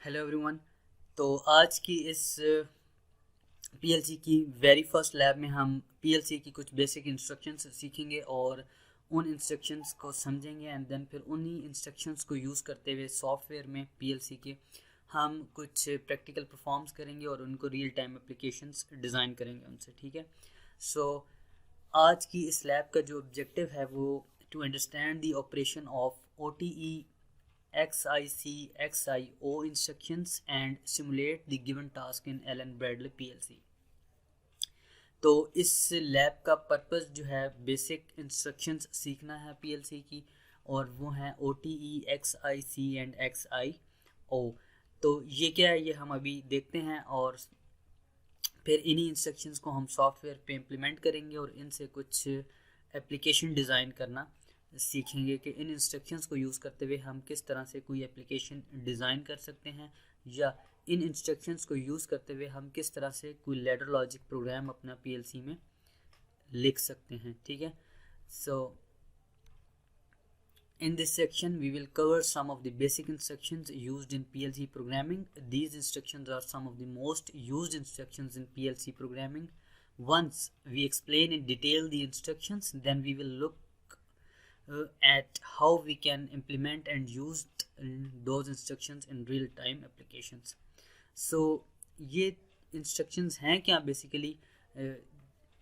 Hello everyone. तो आज की इस पीएलसी की वेरी फर्स्ट लैब में हम पीएलसी की कुछ बेसिक इंस्ट्रक्शंस सीखेंगे और उन इंस्ट्रक्शंस को समझेंगे एंड देन फिर उन्हीं इंस्ट्रक्शंस को यूज़ करते हुए सॉफ्टवेयर में पीएलसी के हम कुछ प्रैक्टिकल परफॉर्म्स करेंगे और उनको रियल टाइम एप्लीकेशंस डिज़ाइन करेंगे उनसे। ठीक है। सो आज की इस लैब का जो ऑब्जेक्टिव है वो to understand the operation of OTE XIC XIO instructions and simulate the given task in Allen Bradley PLC। तो इस लैब का पर्पस जो है बेसिक इंस्ट्रक्शंस सीखना है पीएलसी की, और वो हैं OTE XIC एंड XIO। तो ये क्या है ये हम अभी देखते हैं और फिर इन्हीं इंस्ट्रक्शंस को हम सॉफ्टवेयर पे इम्प्लीमेंट करेंगे और इनसे कुछ एप्लीकेशन डिज़ाइन करना सीखेंगे कि इन इंस्ट्रक्शंस को यूज़ करते हुए हम किस तरह से कोई एप्लीकेशन डिज़ाइन कर सकते हैं, या इन इंस्ट्रक्शंस को यूज़ करते हुए हम किस तरह से कोई लैडर लॉजिक प्रोग्राम अपना पीएलसी में लिख सकते हैं। ठीक है। सो in this section we will cover some of the basic instructions used in PLC programming. These instructions are some of the most used instructions in PLC programming. Once we explain in detail the instructions, then we will look at how we can implement and use those instructions in real time applications. So ये instructions हैं क्या basically?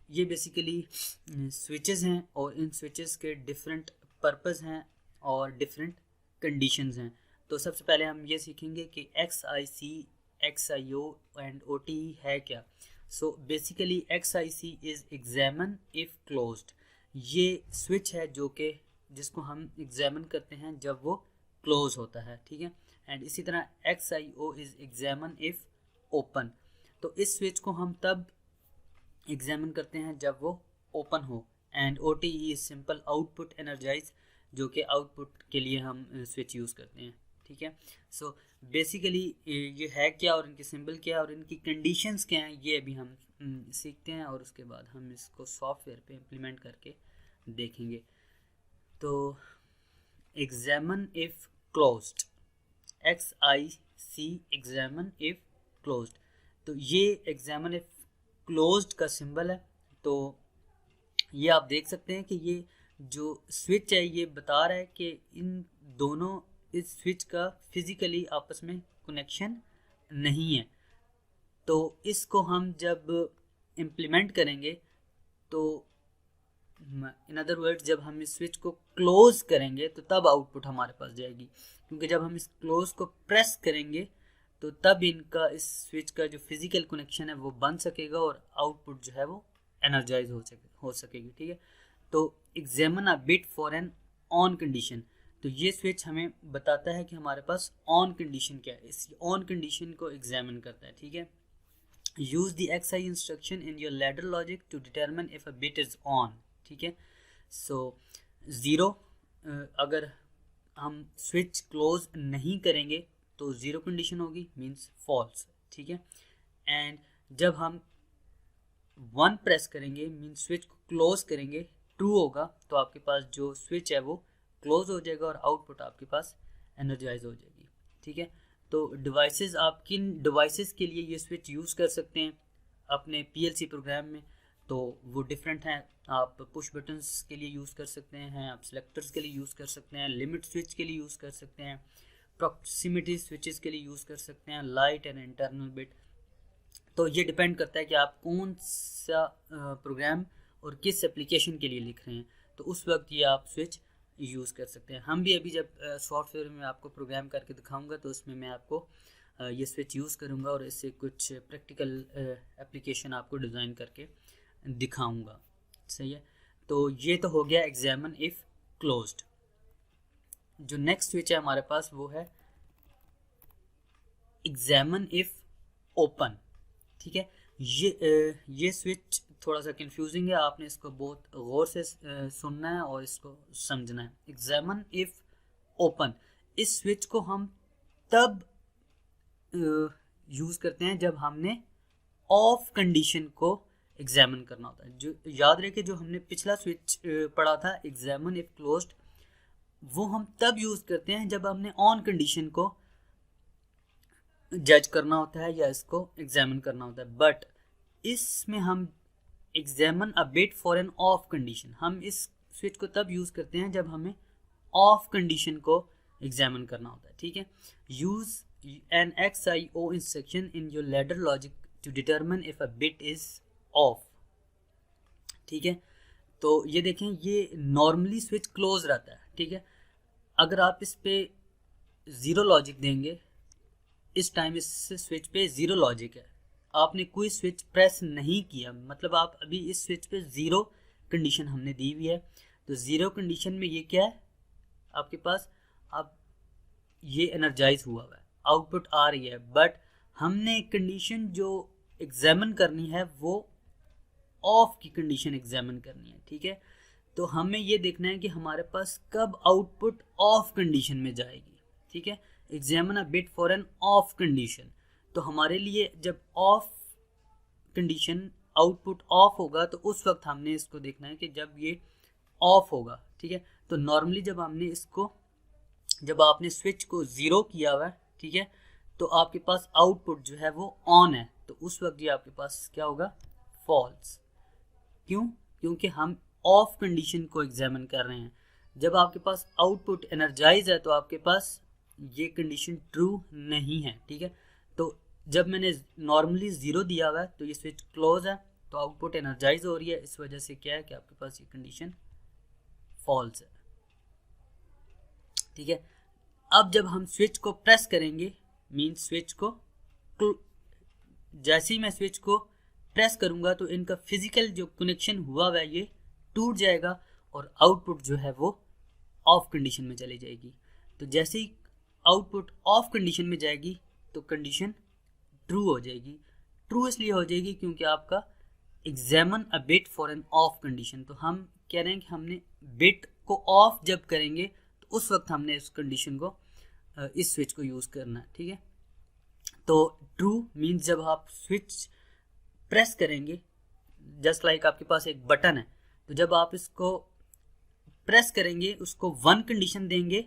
ये basically switches हैं और इन switches के different purpose हैं और different conditions हैं। तो सबसे पहले हम ये सीखेंगे कि XIC XIO एंड OTE है क्या। So basically XIC is examine if closed. ये स्विच है जो कि जिसको हम एग्जामिन करते हैं जब वो क्लोज होता है। ठीक है। एंड इसी तरह XIO is examine if open. तो इस स्विच को हम तब एग्जामिन करते हैं जब वो ओपन हो। And OTE is simple output energize, जो कि आउटपुट के लिए हम स्विच यूज़ करते हैं। ठीक है। सो बेसिकली ये है क्या और इनके सिंबल क्या है और इनकी कंडीशंस क्या हैं ये अभी हम सीखते हैं और उसके बाद हम इसको सॉफ्टवेयर पे इम्प्लीमेंट करके देखेंगे। तो examine if closed, XIC examine if closed. तो ये एग्जामिन इफ़ क्लोज्ड का सिंबल है। तो ये आप देख सकते हैं कि ये जो स्विच है ये बता रहा है कि इन दोनों इस स्विच का फिज़िकली आपस में कनेक्शन नहीं है। तो इसको हम जब इम्प्लीमेंट करेंगे तो इन अदर वर्ड्स जब हम इस स्विच को क्लोज करेंगे तो तब आउटपुट हमारे पास जाएगी, क्योंकि जब हम इस क्लोज को प्रेस करेंगे तो तब इनका इस स्विच का जो फिज़िकल कनेक्शन है वो बन सकेगा और आउटपुट जो है वो एनर्जाइज हो सकेगी। ठीक है। तो examine a bit for an on condition. तो ये स्विच हमें बताता है कि हमारे पास ऑन कंडीशन क्या है, इस ऑन कंडीशन को एग्जामिन करता है। ठीक है। Use the XI instruction in your ladder logic to determine if a bit is on. ठीक है। सो ज़ीरो, अगर हम स्विच क्लोज नहीं करेंगे तो ज़ीरो कंडीशन होगी, मीन्स फॉल्स। ठीक है। एंड जब हम 1 प्रेस करेंगे मीन्स स्विच को क्लोज करेंगे, ट्रू होगा, तो आपके पास जो स्विच है वो क्लोज हो जाएगा और आउटपुट आपके पास एनर्जाइज हो जाएगी। ठीक है। तो डिवाइसेस, आप किन डिवाइसेस के लिए ये स्विच यूज़ कर सकते हैं अपने पीएलसी प्रोग्राम में, तो वो डिफरेंट हैं। आप पुश बटन्स के लिए यूज़ कर सकते हैं, आप सेलेक्टर्स के लिए यूज़ कर सकते हैं, लिमिट स्विच के लिए यूज़ कर सकते हैं, प्रॉक्सिमिटी स्विचेस के लिए यूज़ कर सकते हैं, लाइट एंड इंटरनल बिट। तो ये डिपेंड करता है कि आप कौन सा प्रोग्राम और किस एप्लीकेशन के लिए लिख रहे हैं, तो उस वक्त ये आप स्विच यूज़ कर सकते हैं। हम भी अभी जब सॉफ्टवेयर में आपको प्रोग्राम करके दिखाऊंगा तो उसमें मैं आपको ये स्विच यूज़ करूंगा और इससे कुछ प्रैक्टिकल एप्लीकेशन आपको डिज़ाइन करके दिखाऊंगा। सही है। तो ये तो हो गया एग्जामिन इफ़ क्लोज्ड। जो नेक्स्ट स्विच है हमारे पास वो है एग्जामिन इफ़ ओपन। ठीक है। ये स्विच थोड़ा सा कंफ्यूजिंग है, आपने इसको बहुत गौर से सुनना है और इसको समझना है। एग्जामिन इफ़ ओपन, इस स्विच को हम तब यूज़ करते हैं जब हमने ऑफ कंडीशन को एग्जामिन करना होता है। जो याद रहे कि जो हमने पिछला स्विच पढ़ा था एग्जामिन इफ़ क्लोज्ड, वो हम तब यूज़ करते हैं जब हमने ऑन कंडीशन को जज करना होता है या इसको एग्जामिन करना होता है। बट इसमें हम examine a bit for an off condition, हम इस स्विच को तब यूज़ करते हैं जब हमें ऑफ कंडीशन को एग्जामिन करना होता है। ठीक है, use an XIO instruction in your ladder logic to determine if a bit is off. ठीक है, तो ये देखें, ये नॉर्मली स्विच क्लोज रहता है। ठीक है, अगर आप इस पे ज़ीरो लॉजिक देंगे, इस टाइम इस स्विच पे ज़ीरो लॉजिक है, आपने कोई स्विच प्रेस नहीं किया, मतलब आप अभी इस स्विच पे ज़ीरो कंडीशन हमने दी हुई है। तो ज़ीरो कंडीशन में ये क्या है आपके पास, अब ये एनर्जाइज हुआ है, आउटपुट आ रही है, बट हमने कंडीशन जो एग्जामिन करनी है वो ऑफ की कंडीशन एग्जामिन करनी है। ठीक है, तो हमें ये देखना है कि हमारे पास कब आउटपुट ऑफ कंडीशन में जाएगी। ठीक है, examine a bit for an off condition, तो हमारे लिए जब ऑफ कंडीशन आउटपुट ऑफ होगा तो उस वक्त हमने इसको देखना है कि जब ये ऑफ होगा। ठीक है, तो नॉर्मली जब हमने इसको, जब आपने स्विच को ज़ीरो किया हुआ है, ठीक है, तो आपके पास आउटपुट जो है वो ऑन है, तो उस वक्त ये आपके पास क्या होगा, फॉल्स। क्यों? क्योंकि हम ऑफ कंडीशन को एग्जामिन कर रहे हैं। जब आपके पास आउटपुट एनर्जाइज है तो आपके पास ये कंडीशन ट्रू नहीं है। ठीक है, तो जब मैंने नॉर्मली ज़ीरो दिया हुआ है तो ये स्विच क्लोज है, तो आउटपुट एनर्जाइज हो रही है, इस वजह से क्या है कि आपके पास ये कंडीशन फॉल्स है। ठीक है, अब जब हम स्विच को प्रेस करेंगे, मीन स्विच को, जैसे ही मैं स्विच को प्रेस करूंगा तो इनका फिजिकल जो कनेक्शन हुआ है ये टूट जाएगा और आउटपुट जो है वो ऑफ कंडीशन में चली जाएगी। तो जैसे ही आउटपुट ऑफ कंडीशन में जाएगी तो कंडीशन ट्रू हो जाएगी। ट्रू इसलिए हो जाएगी क्योंकि आपका examine a bit for an off condition, तो हम कह रहे हैं कि हमने बिट को ऑफ जब करेंगे तो उस वक्त हमने इस कंडीशन को, इस स्विच को यूज़ करना है। ठीक है, तो ट्रू मीन्स जब आप स्विच प्रेस करेंगे, जस्ट लाइक आपके पास एक बटन है, तो जब आप इसको प्रेस करेंगे, उसको वन कंडीशन देंगे,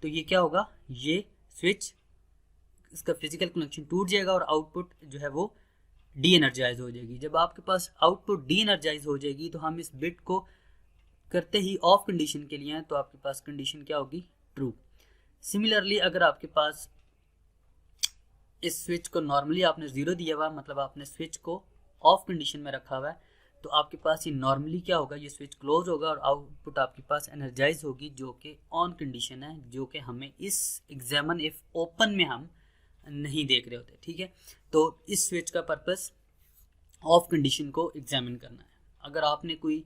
तो ये क्या होगा, ये स्विच, इसका फिजिकल कनेक्शन टूट जाएगा और आउटपुट जो है वो डी एनर्जाइज हो जाएगी। जब आपके पास आउटपुट डी एनर्जाइज हो जाएगी तो हम इस बिट को करते ही ऑफ कंडीशन के लिए हैं, तो आपके पास कंडीशन क्या होगी, ट्रू। सिमिलरली अगर आपके पास इस स्विच को नॉर्मली आपने ज़ीरो दिया हुआ, मतलब आपने स्विच को ऑफ कंडीशन में रखा हुआ है, तो आपके पास ये नॉर्मली क्या होगा, ये स्विच क्लोज होगा और आउटपुट आपके पास एनर्जाइज होगी, जो कि ऑन कंडीशन है, जो कि हमें इस एग्जामिन इफ ओपन में हम नहीं देख रहे होते। ठीक है, तो इस स्विच का पर्पस ऑफ कंडीशन को एग्जामिन करना है। अगर आपने कोई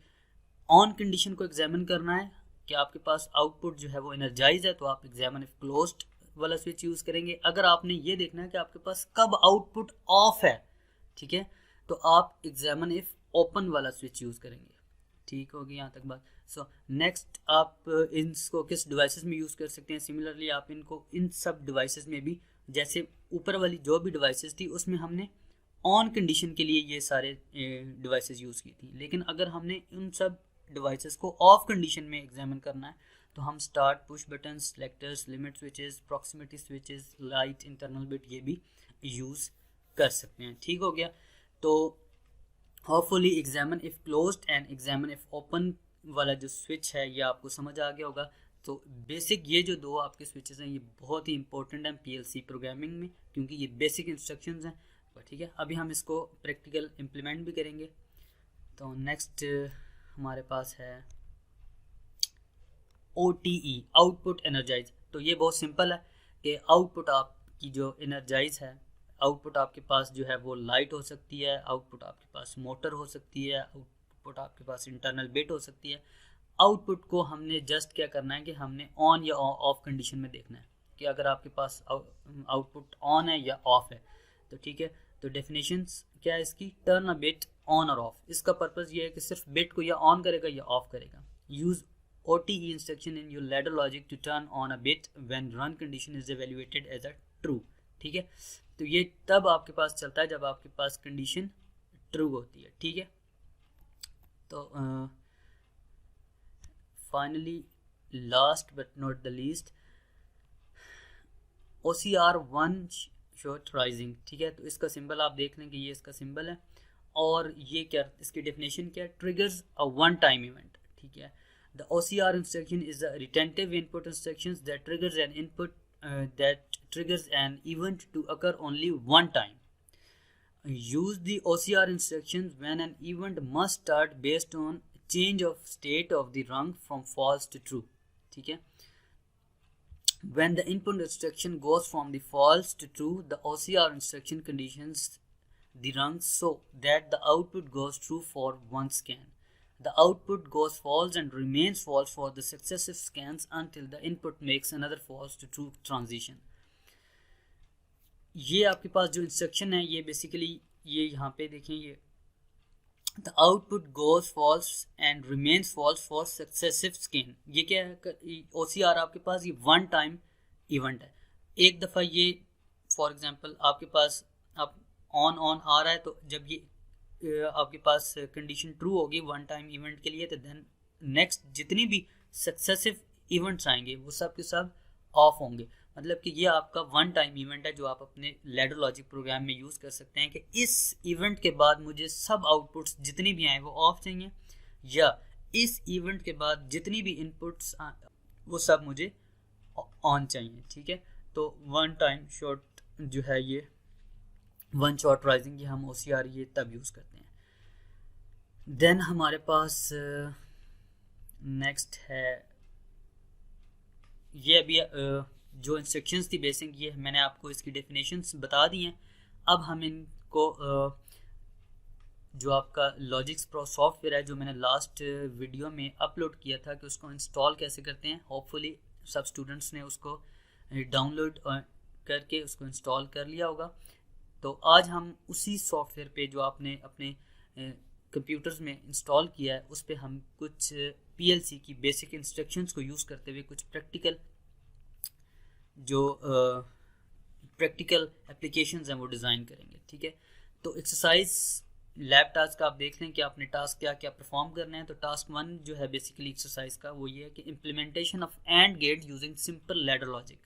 ऑन कंडीशन को एग्जामिन करना है कि आपके पास आउटपुट जो है वो एनर्जाइज है, तो आप एग्जामिन इफ क्लोज्ड वाला स्विच यूज़ करेंगे। अगर आपने ये देखना है कि आपके पास कब आउटपुट ऑफ है, ठीक है, तो आप एग्जामिन इफ ओपन वाला स्विच यूज़ करेंगे। ठीक होगी यहाँ तक बात। सो नेक्स्ट, आप इनको किस डिवाइसेस में यूज़ कर सकते हैं। सिमिलरली आप इनको इन सब डिवाइसेस में भी, जैसे ऊपर वाली जो भी डिवाइसेस थी उसमें हमने ऑन कंडीशन के लिए ये सारे डिवाइसेस यूज़ की थी, लेकिन अगर हमने उन सब डिवाइसेस को ऑफ कंडीशन में एग्जामिन करना है तो हम start, push button, selectors, limit switches, proximity switches, light, internal bit, ये भी यूज़ कर सकते हैं। ठीक हो गया, तो hopefully examine if closed end examine if open वाला जो स्विच है ये आपको समझ आ गया होगा। तो बेसिक ये जो दो आपके स्विचेस हैं ये बहुत ही इंपॉर्टेंट हैं पीएलसी प्रोग्रामिंग में, क्योंकि ये बेसिक इंस्ट्रक्शंस हैं। ठीक है, अभी हम इसको प्रैक्टिकल इम्प्लीमेंट भी करेंगे। तो नेक्स्ट हमारे पास है OTE, आउटपुट एनर्जाइज। तो ये बहुत सिंपल है कि आउटपुट आपकी जो एनर्जाइज है, आउटपुट आपके पास जो है वो लाइट हो सकती है, आउटपुट आपके पास मोटर हो सकती है, आउटपुट आपके पास इंटरनल बिट हो सकती है। आउटपुट को हमने जस्ट क्या करना है कि हमने ऑन या ऑफ कंडीशन में देखना है कि अगर आपके पास आउटपुट ऑन है या ऑफ है। तो ठीक है, तो डेफिनेशंस क्या है इसकी, टर्न अ बिट ऑन और ऑफ। इसका पर्पस ये है कि सिर्फ बिट को या ऑन करेगा या ऑफ करेगा। Use OTE instruction in your ladder logic to turn on a bit when run condition is evaluated as a true. ठीक है, तो ये तब आपके पास चलता है जब आपके पास कंडीशन ट्रू होती है। ठीक है, तो finally last but not the least, OCR1 short rising, ठीक है। तो इसका सिंबल आप देख लें कि ये इसका सिंबल है, और ये क्या, इसकी डेफिनेशन क्या है, triggers a one time event, ठीक है। The OCR instruction is a retentive input instructions that triggers an input that triggers an event to occur only one time. Use the OCR instructions when an event must start based on change of state of the rung from false to true, ठीक है। When the input instruction goes from the false to true, the OCR instruction conditions the rung so that the output goes true for one scan. The output goes false and remains false for the successive scans until the input makes another false to true transition. ये आपके पास जो instruction है, ये basically ये यहाँ पे देखें, ये the output goes false and remains false for successive scan. ये क्या है, OCR आपके पास ये वन टाइम इवेंट है। एक दफ़ा ये फॉर एग्जांपल आपके पास अब ऑन आ रहा है, तो जब ये आपके पास कंडीशन ट्रू होगी वन टाइम इवेंट के लिए, तो देन नेक्स्ट जितनी भी सक्सेसिव इवेंट्स आएंगे वो सब के सब ऑफ होंगे। मतलब कि ये आपका वन टाइम इवेंट है जो आप अपने लैडर लॉजिक प्रोग्राम में यूज़ कर सकते हैं कि इस इवेंट के बाद मुझे सब आउटपुट्स जितनी भी आए वो ऑफ चाहिए, या इस इवेंट के बाद जितनी भी इनपुट्स वो सब मुझे ऑन चाहिए, ठीक है। तो वन टाइम शॉर्ट जो है ये वन शॉट राइजिंग, ये हम OCR ये तब यूज़ करते हैं। देन हमारे पास नेक्स्ट है, ये अभी जो इंस्ट्रक्शंस थी बेसिक, ये मैंने आपको इसकी डेफिनेशंस बता दी हैं। अब हम इनको जो आपका लॉजिक्स प्रो सॉफ्टवेयर है जो मैंने लास्ट वीडियो में अपलोड किया था कि उसको इंस्टॉल कैसे करते हैं, होपफुली सब स्टूडेंट्स ने उसको डाउनलोड करके उसको इंस्टॉल कर लिया होगा। तो आज हम उसी सॉफ्टवेयर पे जो आपने अपने कंप्यूटर्स में इंस्टॉल किया है उस पे हम कुछ PLC की बेसिक इंस्ट्रक्शंस को यूज़ करते हुए कुछ प्रैक्टिकल जो प्रैक्टिकल एप्लीकेशंस हैं वो डिज़ाइन करेंगे, ठीक है। तो एक्सरसाइज लैब टास्क आप देख लें कि आपने टास्क क्या क्या परफॉर्म करना है। तो टास्क 1 जो है बेसिकली एक्सरसाइज का वो ये है कि implementation of and gate using simple ladder logic,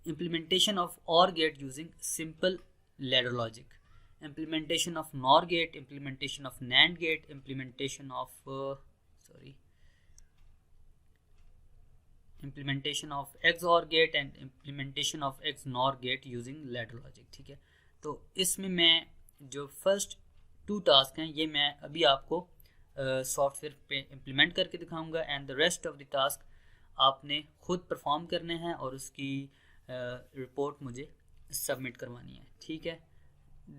implementation of or gate using simple ladder logic, implementation of NOR gate, implementation of NAND gate, implementation of implementation of XOR gate and implementation of XNOR gate using ladder logic, ठीक है। तो इसमें मैं जो first 2 task हैं ये मैं अभी आपको सॉफ्टवेयर पे इम्प्लीमेंट करके दिखाऊंगा, and the rest of the task आपने खुद परफॉर्म करने हैं और उसकी रिपोर्ट मुझे सबमिट करवानी है, ठीक है।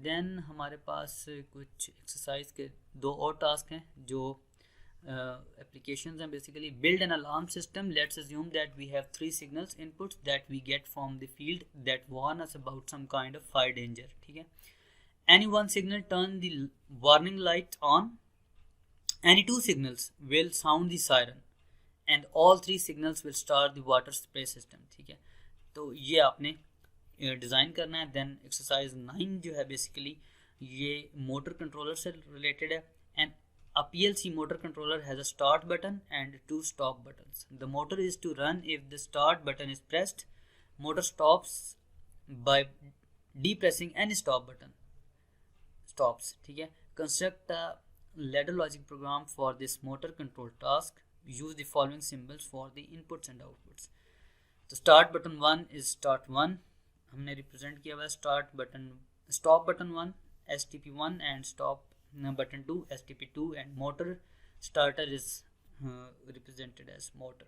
देन हमारे पास कुछ एक्सरसाइज के 2 और टास्क हैं जो एप्लीकेशंस हैं। Basically build an alarm system, let's assume that we have 3 signals inputs that we get from the field that warn us about some kind of fire danger, ठीक है। Any one signal turn the warning light on, any 2 signals will sound the siren and all 3 signals will start the water spray system, ठीक है। तो ये आपने design करना है। Then exercise 9 जो है बेसिकली ये मोटर कंट्रोलर से रिलेटेड है, and a PLC motor controller has a start button and 2 stop buttons. The motor is to run if the start button is pressed, motor stops by depressing any stop button stops, ठीक है। Construct a ladder logic program for this motor control task, use the following symbols for the inputs and outputs. तो start button 1 is start 1, हमने represent किया हुआ है start button, stop button 1 STP1 and stop button 2 STP2, and motor starter is represented as motor.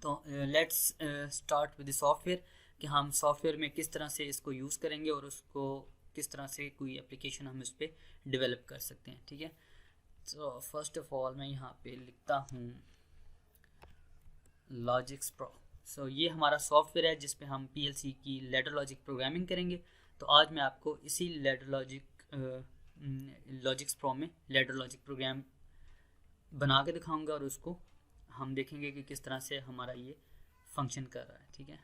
तो let's start with the software कि हम software में किस तरह से इसको यूज़ करेंगे और उसको किस तरह से कोई एप्लीकेशन हम इस पर डेवलप कर सकते हैं, ठीक है। तो फर्स्ट ऑफ ऑल मैं यहाँ पे लिखता हूँ लॉजिक्स प्रो। सो ये हमारा सॉफ्टवेयर है जिस पे हम PLC की लैडर लॉजिक प्रोग्रामिंग करेंगे। तो आज मैं आपको इसी लैडर लॉजिक्स प्रो में लैडर लॉजिक प्रोग्राम बना के दिखाऊंगा और उसको हम देखेंगे कि किस तरह से हमारा ये फंक्शन कर रहा है, ठीक है।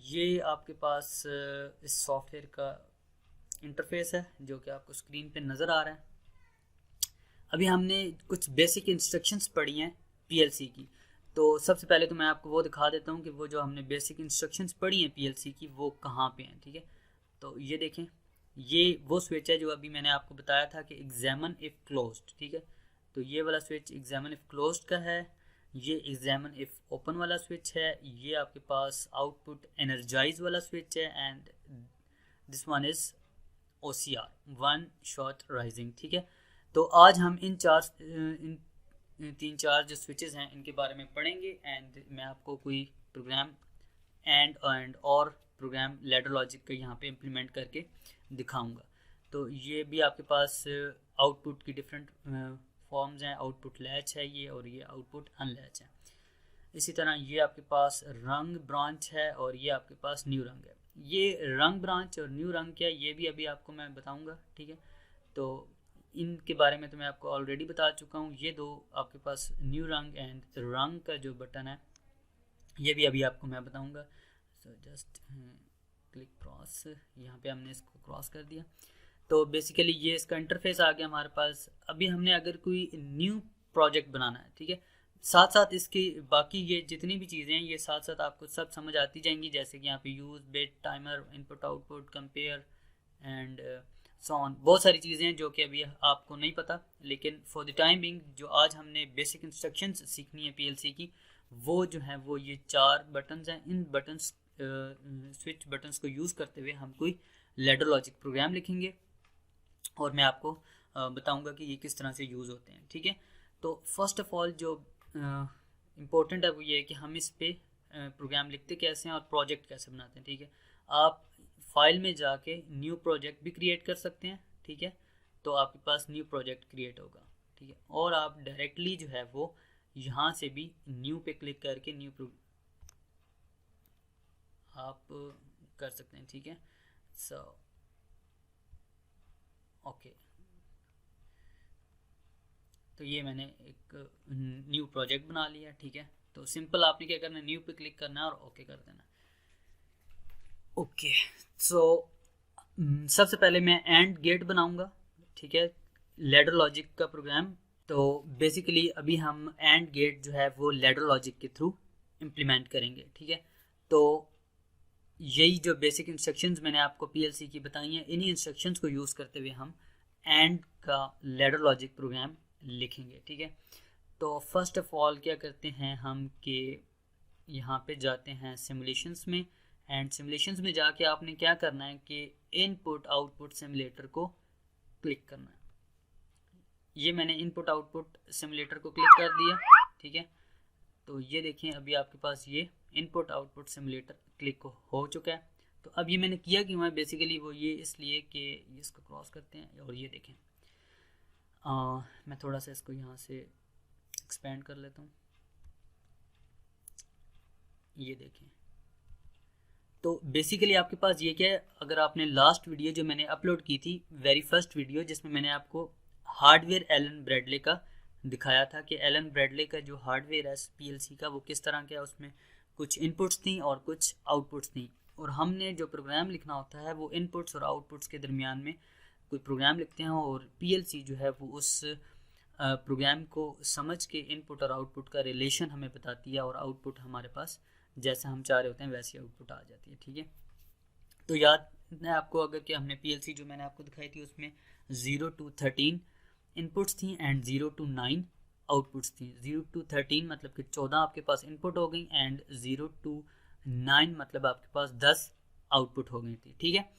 ये आपके पास इस सॉफ्टवेयर का इंटरफेस है जो कि आपको स्क्रीन पे नज़र आ रहा है। अभी हमने कुछ बेसिक इंस्ट्रक्शंस पढ़ी हैं PLC की। तो सबसे पहले तो मैं आपको वो दिखा देता हूँ कि वो जो हमने बेसिक इंस्ट्रक्शंस पढ़ी हैं पीएलसी की वो कहाँ पे हैं, ठीक है। तो ये देखें, ये वो स्विच है जो अभी मैंने आपको बताया था कि एग्जामिन इफ़ क्लोज्ड, ठीक है। तो ये वाला स्विच एग्जामिन इफ़ क्लोज्ड का है, ये एग्जामिन इफ़ ओपन वाला स्विच है, ये आपके पास आउटपुट एनर्जाइज वाला स्विच है, and this one is OCR, one shot rising, ठीक है। तो आज हम इन तीन चार जो स्विचेस हैं इनके बारे में पढ़ेंगे, एंड मैं आपको कोई प्रोग्राम एंड और प्रोग्राम लैडर लॉजिक का यहाँ पे इम्प्लीमेंट करके दिखाऊंगा। तो ये भी आपके पास आउटपुट की डिफरेंट फॉर्म्स हैं, आउटपुट लैच है ये, और ये आउटपुट अनलैच है। इसी तरह ये आपके पास रंग ब्रांच है, और ये आपके पास न्यू रंग है। ये रंग ब्रांच और न्यू रंग क्या है ये भी अभी आपको मैं बताऊंगा, ठीक है। तो इनके बारे में तो मैं आपको ऑलरेडी बता चुका हूँ। ये दो आपके पास न्यू रंग एंड रंग का जो बटन है ये भी अभी आपको मैं बताऊंगा। सो जस्ट क्लिक क्रॉस, यहाँ पे हमने इसको क्रॉस कर दिया। तो बेसिकली ये इसका इंटरफेस आ गया हमारे पास। अभी हमने अगर कोई न्यू प्रोजेक्ट बनाना है, ठीक है, साथ साथ इसकी बाकी ये जितनी भी चीज़ें हैं ये साथ साथ आपको सब समझ आती जाएंगी, जैसे कि यहाँ पे use, bit, timer, input output, compare and so on. बहुत सारी चीज़ें हैं जो कि अभी आपको नहीं पता, लेकिन फॉर द टाइम बिंग जो आज हमने बेसिक इंस्ट्रक्शंस सीखनी है पीएलसी की, वो जो है वो ये चार बटन्स हैं। इन बटन्स स्विच बटन्स को यूज़ करते हुए हम कोई लैडर लॉजिक प्रोग्राम लिखेंगे, और मैं आपको बताऊंगा कि ये किस तरह से यूज़ होते हैं, ठीक है। तो फर्स्ट ऑफ ऑल जो इम्पोर्टेंट है वो ये है कि हम इस पे प्रोग्राम लिखते कैसे हैं और प्रोजेक्ट कैसे बनाते हैं, ठीक है। आप फाइल में जाके न्यू प्रोजेक्ट भी क्रिएट कर सकते हैं, ठीक है। तो आपके पास न्यू प्रोजेक्ट क्रिएट होगा, ठीक है। और आप डायरेक्टली जो है वो यहाँ से भी न्यू पे क्लिक करके न्यू आप कर सकते हैं, ठीक है। सो ओके, तो ये मैंने एक न्यू प्रोजेक्ट बना लिया, ठीक है। तो सिंपल आपने क्या करना है, न्यू पे क्लिक करना है और ओके कर देना। ओके, सो सबसे पहले मैं एंड गेट बनाऊंगा, ठीक है, लैडर लॉजिक का प्रोग्राम। तो बेसिकली अभी हम एंड गेट जो है वो लैडर लॉजिक के थ्रू इम्प्लीमेंट करेंगे, ठीक है। तो यही जो बेसिक इंस्ट्रक्शंस मैंने आपको पीएलसी की बताई हैं, इन्हीं इंस्ट्रक्शंस को यूज़ करते हुए हम एंड का लैडर लॉजिक प्रोग्राम लिखेंगे, ठीक है। तो फर्स्ट ऑफ ऑल क्या करते हैं हम कि यहाँ पे जाते हैं सिमुलेशंस में, एंड सिमुलेशंस में जाके आपने क्या करना है कि इनपुट आउटपुट सिमुलेटर को क्लिक करना है। ये मैंने इनपुट आउटपुट सिमुलेटर को क्लिक कर दिया, ठीक है। तो ये देखें अभी आपके पास ये इनपुट आउटपुट सिमुलेटर क्लिक हो चुका है। तो अब ये मैंने किया कि मैं बेसिकली वो ये इसलिए कि इसको क्रॉस करते हैं, और ये देखें मैं थोड़ा सा इसको यहाँ से एक्सपेंड कर लेता हूँ, ये देखें। तो बेसिकली आपके पास ये क्या है, अगर आपने लास्ट वीडियो जो मैंने अपलोड की थी, वेरी फर्स्ट वीडियो जिसमें मैंने आपको हार्डवेयर एलन ब्रैडले का दिखाया था कि एलन ब्रैडले का जो हार्डवेयर है पीएलसी का वो किस तरह का है, उसमें कुछ इनपुट्स थी और कुछ आउटपुट्स थी, और हमने जो प्रोग्राम लिखना होता है वो इनपुट्स और आउटपुट्स के दरमियान में कोई प्रोग्राम लिखते हैं, और पीएलसी जो है वो उस प्रोग्राम को समझ के इनपुट और आउटपुट का रिलेशन हमें बताती है, और आउटपुट हमारे पास जैसे हम चाह रहे होते हैं वैसी आउटपुट आ जाती है, ठीक है। तो याद है आपको अगर कि हमने पीएलसी जो मैंने आपको दिखाई थी उसमें 0 to 13 इनपुट्स थी एंड 0 to 9 आउटपुट्स थी। 0 to 13 मतलब कि 14 आपके पास इनपुट हो गई, एंड 0 to 9 मतलब आपके पास 10 आउटपुट हो गई थी, ठीक है।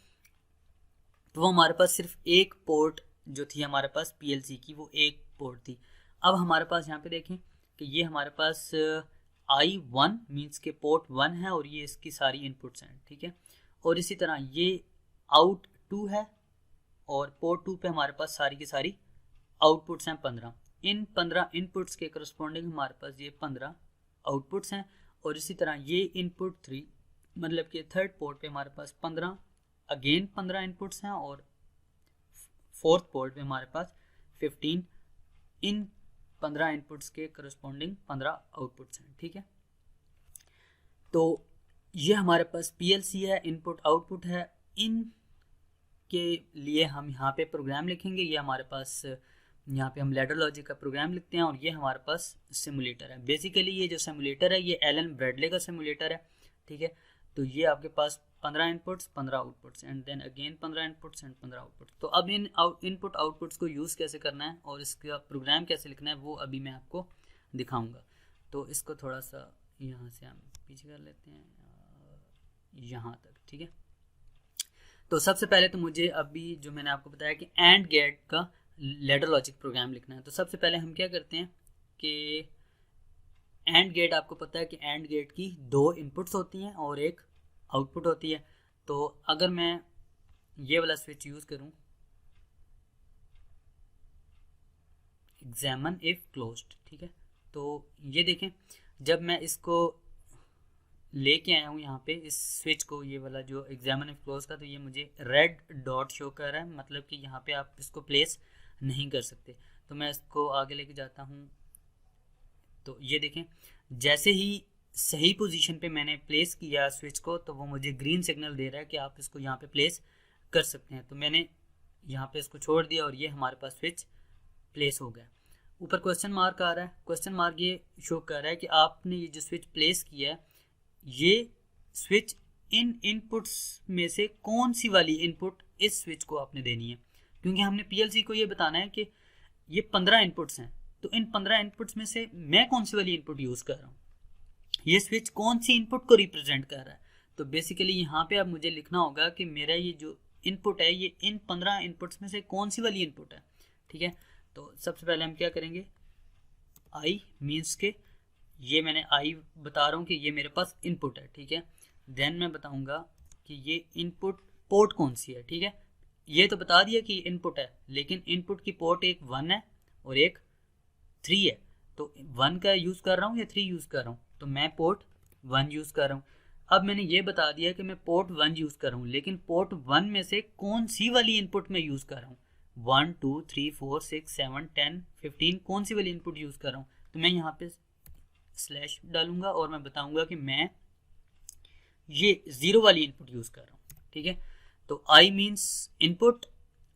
तो वो हमारे पास सिर्फ एक पोर्ट जो थी हमारे पास पीएलसी की, वो एक पोर्ट थी। अब हमारे पास यहाँ पे देखें कि ये हमारे पास I1 मीन्स के पोर्ट 1 है, और ये इसकी सारी इनपुट्स हैं, ठीक है। और इसी तरह ये आउट 2 है, और पोर्ट 2 पे हमारे पास सारी की सारी आउटपुट्स हैं 15। इन 15 इनपुट्स के करस्पॉन्डिंग हमारे पास ये 15 आउटपुट्स हैं, और इसी तरह ये इनपुट 3 मतलब कि थर्ड पोर्ट पे हमारे पास 15 अगेन 15 इनपुट्स हैं, और फोर्थ पोर्ट पे हमारे पास 15 इन 15 इनपुट्स के करस्पॉन्डिंग 15 आउटपुट्स हैं, ठीक है। तो ये हमारे पास पीएलसी है, इनपुट आउटपुट है। इन के लिए हम यहाँ पे प्रोग्राम लिखेंगे। ये हमारे पास यहाँ पे हम लैडर लॉजिक का प्रोग्राम लिखते हैं और ये हमारे पास सिमुलेटर है। बेसिकली ये जो सिमुलेटर है ये एलन ब्रैडले का सिमुलेटर है, ठीक है। तो ये आपके पास 15 inputs 15 outputs and then again 15 inputs and 15 outputs. तो अब इन इनपुट आउटपुट्स को यूज़ कैसे करना है और इसका प्रोग्राम कैसे लिखना है वो अभी मैं आपको दिखाऊंगा। तो इसको थोड़ा सा यहाँ से हम पीछे कर लेते हैं यहाँ तक, ठीक है। तो सबसे पहले तो मुझे अभी जो मैंने आपको बताया कि एंड गेट का लैडर लॉजिक प्रोग्राम लिखना है। तो सबसे पहले हम क्या करते हैं कि एंड गेट, आपको पता है कि एंड गेट की 2 इनपुट्स होती हैं और एक आउटपुट होती है। तो अगर मैं ये वाला स्विच यूज़ करूं, एग्जामिन इफ क्लोज्ड, ठीक है। तो ये देखें जब मैं इसको लेके आया हूँ यहाँ पे इस स्विच को, ये वाला जो एग्जामिन इफ क्लोज का, तो ये मुझे रेड डॉट शो कर रहा है, मतलब कि यहाँ पे आप इसको प्लेस नहीं कर सकते। तो मैं इसको आगे लेके जाता हूँ, तो ये देखें जैसे ही सही पोजीशन पे मैंने प्लेस किया स्विच को तो वो मुझे ग्रीन सिग्नल दे रहा है कि आप इसको यहाँ पे प्लेस कर सकते हैं। तो मैंने यहाँ पे इसको छोड़ दिया और ये हमारे पास स्विच प्लेस हो गया। ऊपर क्वेश्चन मार्क आ रहा है, क्वेश्चन मार्क ये शो कर रहा है कि आपने ये जो स्विच प्लेस किया है ये स्विच इन इनपुट्स में से कौन सी वाली इनपुट इस स्विच को आपने देनी है, क्योंकि हमने पीएलसी को ये बताना है कि ये 15 इनपुट्स हैं। तो इन 15 इनपुट्स में से मैं कौन सी वाली इनपुट यूज़ कर रहा हूँ, ये स्विच कौन सी इनपुट को रिप्रेजेंट कर रहा है। तो बेसिकली यहाँ पे अब मुझे लिखना होगा कि मेरा ये जो इनपुट है ये इन 15 इनपुट्स में से कौन सी वाली इनपुट है, ठीक है। तो सबसे पहले हम क्या करेंगे, आई मीन्स के ये मैंने आई बता रहा हूँ कि ये मेरे पास इनपुट है, ठीक है। देन मैं बताऊँगा कि ये इनपुट पोर्ट कौन सी है, ठीक है। ये तो बता दिया कि इनपुट है, लेकिन इनपुट की पोर्ट एक 1 है और एक 3 है। तो 1 का यूज़ कर रहा हूँ या 3 यूज़ कर रहा हूँ, तो मैं पोर्ट 1 यूज़ कर रहा हूँ। अब मैंने ये बता दिया कि मैं पोर्ट 1 यूज़ कर रहा हूँ, लेकिन पोर्ट 1 में से कौन सी वाली इनपुट मैं यूज़ कर रहा हूँ, 1 2 3 4 6 7 10 15 कौन सी वाली इनपुट यूज़ कर रहा हूँ। तो मैं यहाँ पे स्लैश डालूंगा और मैं बताऊंगा कि मैं ये 0 वाली इनपुट यूज़ कर रहा हूँ, ठीक है। तो आई मीन्स इनपुट,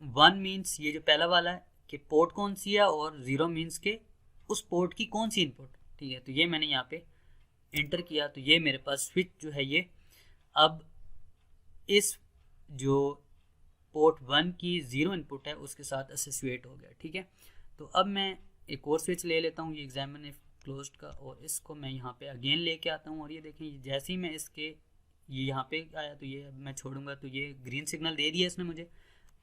1 मीन्स ये जो पहला वाला है कि पोर्ट कौन सी है, और 0 मीन्स के उस पोर्ट की कौन सी इनपुट, ठीक है। तो ये मैंने यहाँ पे एंटर किया, तो ये मेरे पास स्विच जो है ये अब इस जो पोर्ट 1 की 0 इनपुट है उसके साथ एसोसिएट हो गया, ठीक है। तो अब मैं एक और स्विच ले लेता हूँ, ये एग्जामिन इफ क्लोज्ड का, और इसको मैं यहाँ पे अगेन लेके आता हूँ। और ये देखें जैसे ही मैं इसके ये यहाँ पे आया तो ये मैं छोड़ूंगा तो ये ग्रीन सिग्नल दे दिया इसने मुझे,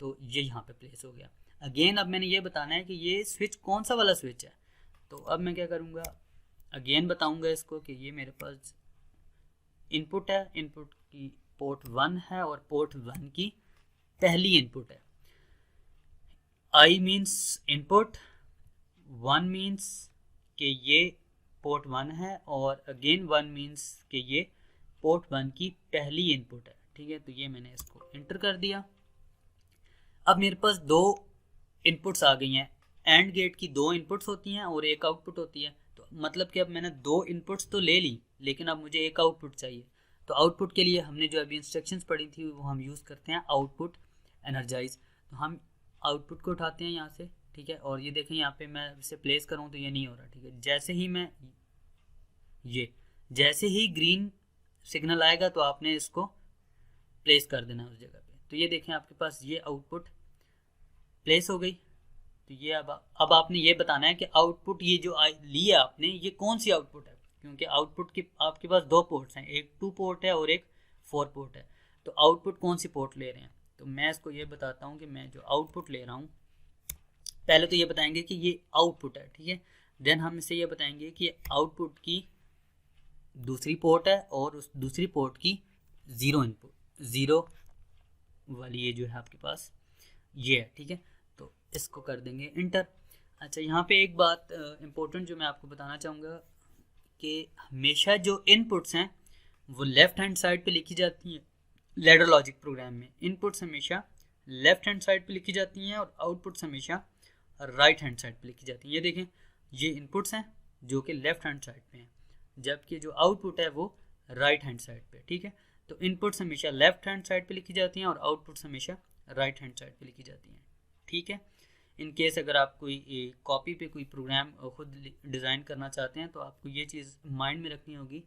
तो ये यहाँ पे प्लेस हो गया। अगेन अब मैंने ये बताना है कि ये स्विच कौन सा वाला स्विच है। तो अब मैं क्या करूँगा, अगेन बताऊँगा इसको कि ये मेरे पास इनपुट है, इनपुट की पोर्ट 1 है और पोर्ट 1 की पहली इनपुट है। आई मीन्स इनपुट, 1 मीन्स कि ये पोर्ट 1 है, और अगेन 1 मीन्स कि ये पोर्ट 1 की पहली इनपुट है, ठीक है। तो ये मैंने इसको एंटर कर दिया। अब मेरे पास 2 इनपुट्स आ गई हैं। एंड गेट की 2 इनपुट्स होती हैं और एक आउटपुट होती है। तो मतलब कि अब मैंने 2 इनपुट्स तो ले ली, लेकिन अब मुझे एक आउटपुट चाहिए। तो आउटपुट के लिए हमने जो अभी इंस्ट्रक्शंस पढ़ी थी वो हम यूज़ करते हैं आउटपुट एनर्जाइज। तो हम आउटपुट को उठाते हैं यहाँ से, ठीक है। और ये देखें यहाँ पे मैं इसे प्लेस करूँ तो ये नहीं हो रहा, ठीक है। जैसे ही मैं जैसे ही ग्रीन सिग्नल आएगा तो आपने इसको प्लेस कर देना उस जगह पे। तो ये देखें आपके पास ये आउटपुट प्लेस हो गई। तो ये अब आपने ये बताना है कि आउटपुट ये जो लिया आपने ये कौन सी आउटपुट है, क्योंकि आउटपुट की आपके पास 2 पोर्ट्स हैं, एक 2 पोर्ट है और एक 4 पोर्ट है। तो आउटपुट कौन सी पोर्ट ले रहे हैं, तो मैं इसको ये बताता हूँ कि मैं जो आउटपुट ले रहा हूँ, पहले तो ये बताएंगे कि ये आउटपुट है, ठीक है। देन हम इसे ये बताएंगे कि आउटपुट की दूसरी पोर्ट है और उस दूसरी पोर्ट की 0 इनपुट, 0 वाली ये जो है आपके पास ये है, ठीक है। तो इसको कर देंगे इंटर। अच्छा, यहाँ पे एक बात इम्पोर्टेंट जो मैं आपको बताना चाहूँगा कि हमेशा जो इनपुट्स हैं वो लेफ़्ट हैंड साइड पे लिखी जाती हैं। लैडर लॉजिक प्रोग्राम में इनपुट्स हमेशा लेफ़्ट हैंड साइड पे लिखी जाती हैं और आउटपुट्स हमेशा राइट हैंड साइड पे लिखी जाती हैं। ये देखें ये इनपुट्स हैं जो कि लेफ़्ट हैंड साइड पे हैं, जबकि जो आउटपुट है वो राइट हैंड साइड पे, ठीक है। तो इनपुट्स हमेशा लेफ़्ट हैंड साइड पे लिखी जाती हैं और आउटपुट्स हमेशा राइट हैंड साइड पे लिखी जाती हैं, ठीक है। इन केस अगर आप कोई कॉपी पे कोई प्रोग्राम खुद डिज़ाइन करना चाहते हैं तो आपको ये चीज़ माइंड में रखनी होगी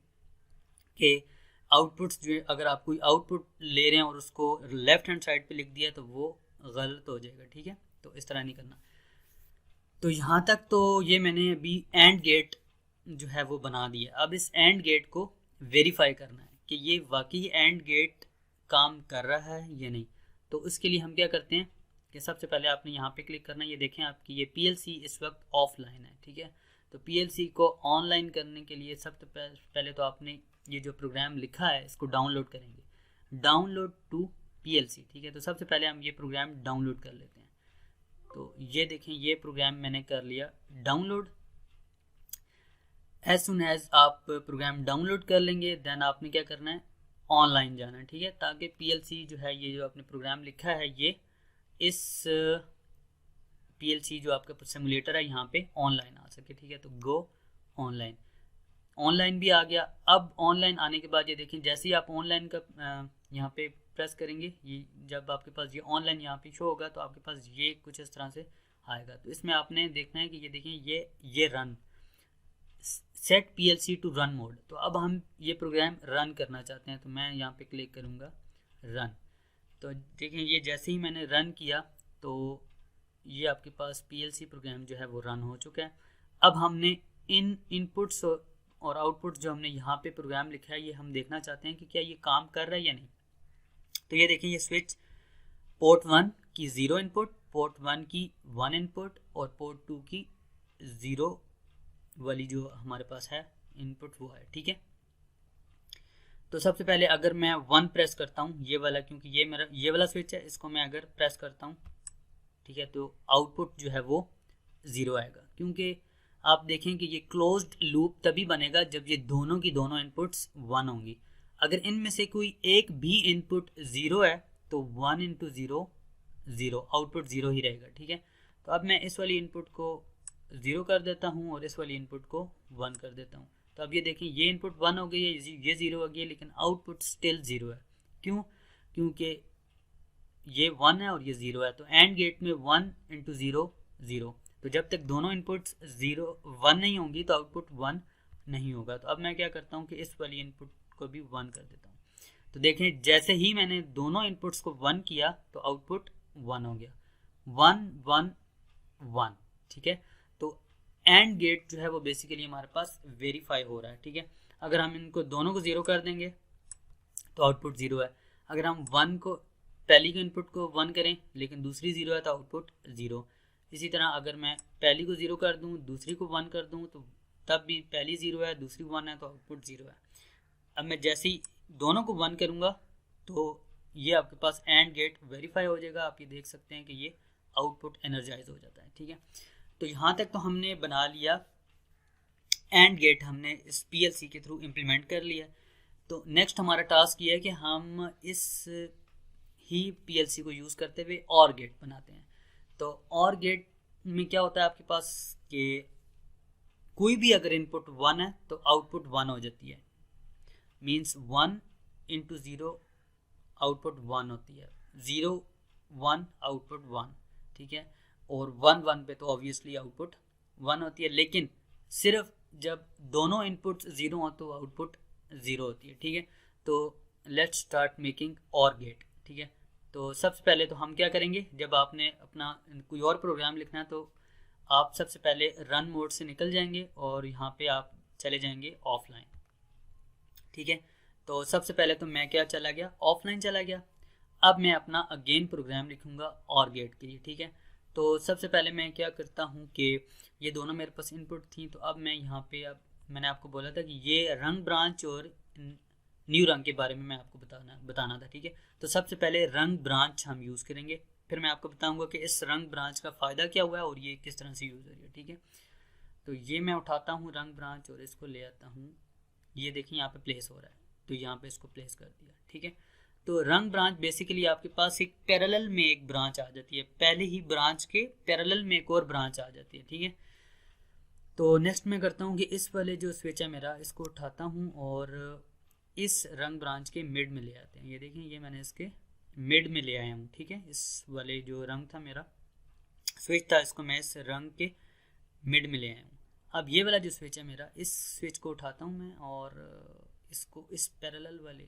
कि आउटपुट्स जो अगर आप कोई आउटपुट ले रहे हैं और उसको लेफ्ट हैंड साइड पे लिख दिया तो वो गलत हो जाएगा, ठीक है। तो इस तरह नहीं करना। तो यहाँ तक तो ये मैंने अभी एंड गेट जो है वो बना दिया। अब इस एंड गेट को वेरीफाई करना है कि ये वाकई एंड गेट काम कर रहा है या नहीं। तो उसके लिए हम क्या करते हैं कि सबसे पहले आपने यहाँ पे क्लिक करना है। ये देखें आपकी ये पीएलसी इस वक्त ऑफलाइन है, ठीक है। तो पीएलसी को ऑनलाइन करने के लिए सबसे पहले तो आपने ये जो प्रोग्राम लिखा है इसको डाउनलोड करेंगे, डाउनलोड टू पीएलसी, ठीक है। तो सबसे पहले हम ये प्रोग्राम डाउनलोड कर लेते हैं। तो ये देखें ये प्रोग्राम मैंने कर लिया डाउनलोड। एज सुन एज आप प्रोग्राम डाउनलोड कर लेंगे देन आपने क्या करना है, ऑनलाइन जाना है, ठीक है, ताकि पीएलसी जो है ये जो आपने प्रोग्राम लिखा है ये इस पीएलसी जो आपका सिमुलेटर है यहाँ पे ऑनलाइन आ सके, ठीक है। तो गो ऑनलाइन, ऑनलाइन भी आ गया। अब ऑनलाइन आने के बाद ये देखें जैसे ही आप ऑनलाइन का यहाँ पे प्रेस करेंगे, ये जब आपके पास ये ऑनलाइन यहाँ पे शो होगा तो आपके पास ये कुछ इस तरह से आएगा। तो इसमें आपने देखना है कि ये देखें ये run set PLC to run mode. तो अब हम ये प्रोग्राम रन करना चाहते हैं तो मैं यहाँ पे क्लिक करूँगा रन। तो देखें ये जैसे ही मैंने रन किया तो ये आपके पास पीएलसी प्रोग्राम जो है वो रन हो चुका है। अब हमने इन इनपुट्स और आउटपुट जो हमने यहाँ पे प्रोग्राम लिखा है ये हम देखना चाहते हैं कि क्या ये काम कर रहा है या नहीं। तो ये देखिए ये स्विच पोर्ट 1 की 0 इनपुट, पोर्ट 1 की 1 इनपुट और पोर्ट 2 की 0 वाली जो हमारे पास है इनपुट वो है, ठीक है। तो सबसे पहले अगर मैं 1 प्रेस करता हूँ ये वाला, क्योंकि ये मेरा ये वाला स्विच है, इसको मैं अगर प्रेस करता हूँ, ठीक है, तो आउटपुट जो है वो 0 आएगा। क्योंकि आप देखें कि ये क्लोज्ड लूप तभी बनेगा जब ये दोनों की दोनों इनपुट्स 1 होंगी। अगर इनमें से कोई एक भी इनपुट 0 है तो 1 इंटू 0 0, आउटपुट 0 ही रहेगा, ठीक है। तो अब मैं इस वाली इनपुट को 0 कर देता हूँ और इस वाली इनपुट को 1 कर देता हूँ। तो अब ये देखें ये इनपुट 1 हो गई है, ये 0 हो गई है, लेकिन आउटपुट स्टिल 0 है। क्यों? क्योंकि ये 1 है और ये 0 है। तो एंड गेट में 1 इंटू 0 0। तो जब तक दोनों इनपुट्स 1 नहीं होंगी तो आउटपुट 1 नहीं होगा। तो अब मैं क्या करता हूँ कि इस वाली इनपुट को भी 1 कर देता हूँ। तो देखें जैसे ही मैंने दोनों इनपुट्स को 1 किया तो आउटपुट 1 हो गया, 1 1 1, ठीक है। तो एंड गेट जो है वो बेसिकली हमारे पास वेरीफाई हो रहा है, ठीक है। अगर हम इनको दोनों को 0 कर देंगे तो आउटपुट 0 है। अगर हम 1 को पहली के इनपुट को 1 करें लेकिन दूसरी 0 है तो आउटपुट 0। इसी तरह अगर मैं पहली को 0 कर दूं दूसरी को 1 कर दूं तो तब भी पहली 0 है दूसरी 1 है तो आउटपुट 0 है। अब मैं जैसे ही दोनों को 1 करूंगा तो ये आपके पास एंड गेट वेरीफाई हो जाएगा। आप ये देख सकते हैं कि ये आउटपुट एनर्जाइज हो जाता है, ठीक है। तो यहाँ तक तो हमने बना लिया एंड गेट, हमने इस पीएलसी के थ्रू इम्प्लीमेंट कर लिया। तो नेक्स्ट हमारा टास्क ये है कि हम इस ही पीएलसी को यूज़ करते हुए और गेट बनाते हैं। तो और गेट में क्या होता है आपके पास कि कोई भी अगर इनपुट 1 है तो आउटपुट 1 हो जाती है, मीन्स 1 इंटू 0 आउटपुट 1 होती है, 0 1 आउटपुट 1, ठीक है। और 1 1 पे तो ऑब्वियसली आउटपुट 1 होती है, लेकिन सिर्फ जब दोनों इनपुट्स 0 हो तो आउटपुट 0 होती है, ठीक है। तो लेट्स स्टार्ट मेकिंग और गेट, ठीक है। तो सबसे पहले तो हम क्या करेंगे, जब आपने अपना कोई और प्रोग्राम लिखना है तो आप सबसे पहले रन मोड से निकल जाएंगे और यहाँ पे आप चले जाएंगे ऑफलाइन, ठीक है। तो सबसे पहले तो मैं क्या चला गया, ऑफलाइन चला गया। अब मैं अपना अगेन प्रोग्राम लिखूँगा और गेट के लिए, ठीक है। तो सबसे पहले मैं क्या करता हूँ कि ये दोनों मेरे पास इनपुट थी, तो अब मैं यहाँ पे, अब मैंने आपको बोला था कि ये रंग ब्रांच और न्यू रंग के बारे में मैं आपको बताना था, ठीक है। तो सबसे पहले रंग ब्रांच हम यूज़ करेंगे, फिर मैं आपको बताऊंगा कि इस रंग ब्रांच का फ़ायदा क्या हुआ है और ये किस तरह से यूज़ हो रही है, ठीक है। तो ये मैं उठाता हूँ रंग ब्रांच और इसको ले आता हूँ, ये देखिए यहाँ पे प्लेस हो रहा है, तो यहाँ पे इसको प्लेस कर दिया, ठीक है। तो रंग ब्रांच बेसिकली आपके पास एक पैरेलल में एक ब्रांच आ जाती है, पहले ही ब्रांच के पैरेलल में एक और ब्रांच आ जाती है, ठीक है। तो नेक्स्ट मैं करता हूँ कि इस वाले जो स्विच है मेरा, इसको उठाता हूँ और इस रंग ब्रांच के मिड में ले आते हैं। ये देखिए ये मैंने इसके मिड में ले आया हूँ, ठीक है। इस वाले जो रंग था मेरा स्विच था, इसको मैं इस रंग के मिड में ले आया हूँ। अब ये वाला जो स्विच है मेरा, इस स्विच को उठाता हूँ मैं और इसको इस पैरेलल वाले,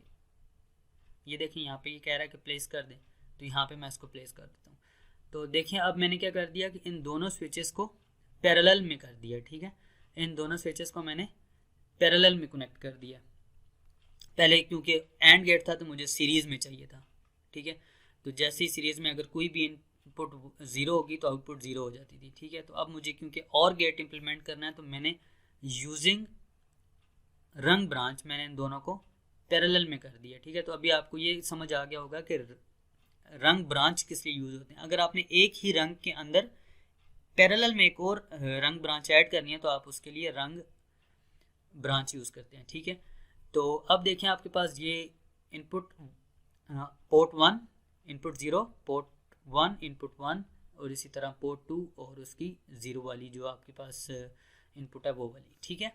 ये देखिए यहाँ पे ये कह रहा है कि प्लेस कर दें, तो यहाँ पे मैं इसको प्लेस कर देता हूँ। तो देखिए अब मैंने क्या कर दिया कि इन दोनों स्विचेस को पैरेलल में कर दिया, ठीक है। इन दोनों स्विचेस को मैंने पैरेलल में कनेक्ट कर दिया। पहले क्योंकि एंड गेट था तो मुझे सीरीज में चाहिए था, ठीक है। तो जैसे ही सीरीज में अगर कोई भी इनपुट 0 होगी तो आउटपुट 0 हो जाती थी, ठीक है। तो अब मुझे क्योंकि और गेट इंप्लीमेंट करना है तो मैंने यूजिंग रंग ब्रांच मैंने इन दोनों को पैरेलल में कर दिया, ठीक है। तो अभी आपको ये समझ आ गया होगा कि रंग ब्रांच किस लिए यूज होते हैं। अगर आपने एक ही रंग के अंदर पैरेलल में एक और रंग ब्रांच ऐड करनी है तो आप उसके लिए रंग ब्रांच यूज करते हैं, ठीक है। तो अब देखें आपके पास ये input port 1 input 0, port 1 input 1 और इसी तरह पोर्ट 2 और उसकी 0 वाली जो आपके पास इनपुट है वो वाली, ठीक है।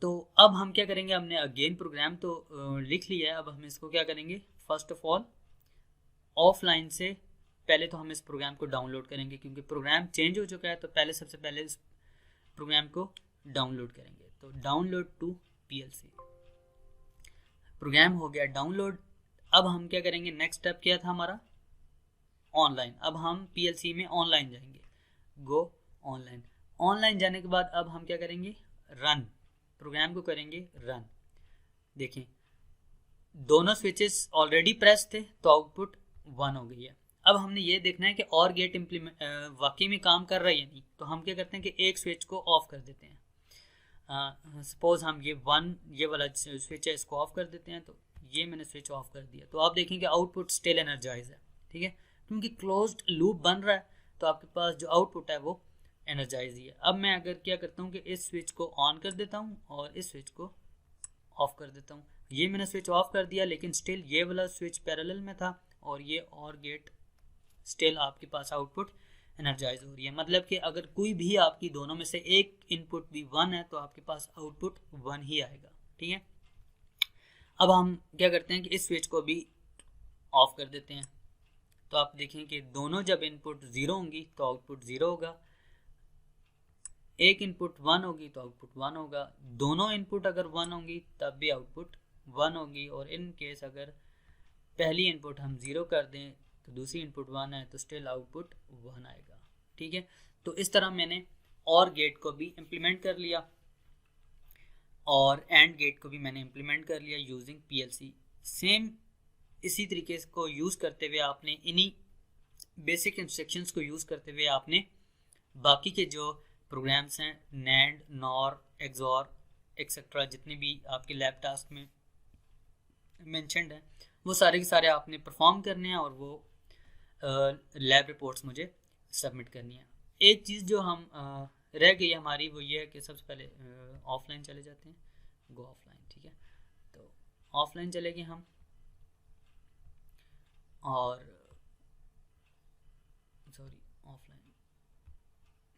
तो अब हम क्या करेंगे, हमने अगेन प्रोग्राम तो लिख लिया है। अब हम इसको क्या करेंगे, फर्स्ट ऑफ ऑल ऑफलाइन से पहले तो हम इस प्रोग्राम को डाउनलोड करेंगे, क्योंकि प्रोग्राम चेंज हो चुका है। तो पहले सबसे पहले इस प्रोग्राम को डाउनलोड करेंगे। तो डाउनलोड टू PLC, प्रोग्राम हो गया डाउनलोड। अब हम क्या करेंगे, नेक्स्ट स्टेप क्या था हमारा, ऑनलाइन। अब हम PLC में ऑनलाइन जाएंगे, गो ऑनलाइन। ऑनलाइन जाने के बाद अब हम क्या करेंगे, रन, प्रोग्राम को करेंगे रन। देखें दोनों स्विचेस ऑलरेडी प्रेस थे तो आउटपुट 1 हो गई है। अब हमने ये देखना है कि और गेट इम्प्लीमेंट वाकई में काम कर रहा है या नहीं। तो हम क्या करते हैं कि एक स्विच को ऑफ कर देते हैं। सपोज हम ये वाला स्विच है इसको ऑफ कर देते हैं। तो ये मैंने स्विच ऑफ कर दिया। तो आप देखेंगे आउटपुट स्टिल एनर्जाइज है, ठीक है, क्योंकि क्लोज्ड लूप बन रहा है। तो आपके पास जो आउटपुट है वो एनर्जाइज ही है। अब मैं अगर क्या करता हूँ कि इस स्विच को ऑन कर देता हूँ और इस स्विच को ऑफ कर देता हूँ। ये मैंने स्विच ऑफ कर दिया, लेकिन स्टिल ये वाला स्विच पैरेलल में था और ये और गेट स्टिल आपके पास आउटपुट एनर्जाइज हो रही है। मतलब कि अगर कोई भी आपकी दोनों में से एक इनपुट भी 1 है तो आपके पास आउटपुट 1 ही आएगा, ठीक है। अब हम क्या करते हैं कि इस स्विच को भी ऑफ कर देते हैं। तो आप देखें कि दोनों जब इनपुट 0 होंगी तो आउटपुट 0 होगा, एक इनपुट 1 होगी तो आउटपुट 1 होगा, दोनों इनपुट अगर 1 होंगी तब भी आउटपुट 1 होगी। और इन केस अगर पहली इनपुट हम 0 कर दें तो दूसरी इनपुट 1 है तो स्टिल आउटपुट 1 आएगा, ठीक है। तो इस तरह मैंने और गेट को भी इम्प्लीमेंट कर लिया और एंड गेट को भी मैंने इम्प्लीमेंट कर लिया यूजिंग PLC। सेम इसी तरीके को यूज़ करते हुए आपने इन्हीं बेसिक इंस्ट्रक्शंस को यूज़ करते हुए आपने बाकी के जो प्रोग्राम्स हैं NAND, NOR, XOR एक्सेट्रा जितने भी आपके लैब टास्क में मेंशन्ड हैं वो सारे के सारे आपने परफॉर्म करने हैं और वो लैब रिपोर्ट्स मुझे सबमिट करनी है। एक चीज़ जो हम रह गई हमारी वो ये है कि सबसे पहले ऑफलाइन चले जाते हैं, गो ऑफलाइन, ठीक है। तो ऑफलाइन चले गए हम और सॉरी ऑफलाइन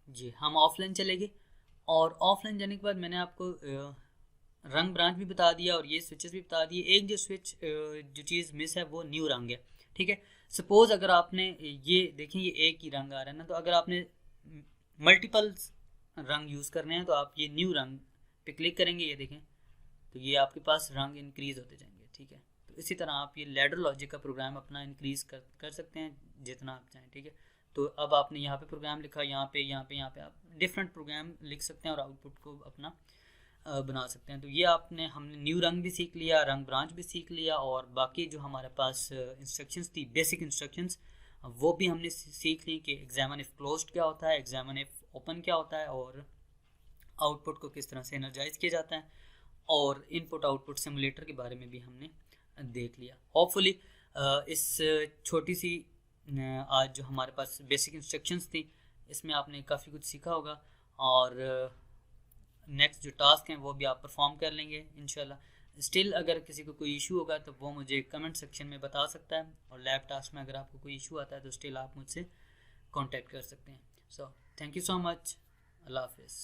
जी हम ऑफलाइन चले गए। और ऑफलाइन जाने के बाद मैंने आपको रंग ब्रांच भी बता दिया और ये स्विचेस भी बता दिए। एक जो स्विच जो चीज़ मिस है वो न्यू रंग है, ठीक है। सपोज अगर आपने ये देखें ये एक ही रंग आ रहा है ना, तो अगर आपने मल्टीपल रंग यूज़ करने हैं तो आप ये न्यू रंग पे क्लिक करेंगे, ये देखें तो ये आपके पास रंग इंक्रीज़ होते जाएंगे, ठीक है। तो इसी तरह आप ये लैडर लॉजिक का प्रोग्राम अपना इंक्रीज़ कर सकते हैं जितना आप चाहें, ठीक है। तो अब आपने यहाँ पे प्रोग्राम लिखा, यहाँ पे आप डिफरेंट प्रोग्राम लिख सकते हैं और आउटपुट को अपना बना सकते हैं। तो ये हमने न्यू रंग भी सीख लिया, रंग ब्रांच भी सीख लिया और बाकी जो हमारे पास इंस्ट्रक्शंस थी बेसिक इंस्ट्रक्शंस वो भी हमने सीख ली कि एग्जामिन इफ क्लोज्ड क्या होता है, एग्जामिन इफ ओपन क्या होता है और आउटपुट को किस तरह से एनर्जाइज किया जाता है और इनपुट आउटपुट सिमुलेटर के बारे में भी हमने देख लिया। होपफुली इस छोटी सी आज जो हमारे पास बेसिक इंस्ट्रक्शंस थी इसमें आपने काफ़ी कुछ सीखा होगा और नेक्स्ट जो टास्क हैं वो भी आप परफॉर्म कर लेंगे इंशाल्लाह। स्टिल अगर किसी को कोई इशू होगा तो वो मुझे कमेंट सेक्शन में बता सकता है और लैब टास्क में अगर आपको कोई इशू आता है तो स्टिल आप मुझसे कांटेक्ट कर सकते हैं। So thank you so much, अल्लाह हाफिज़।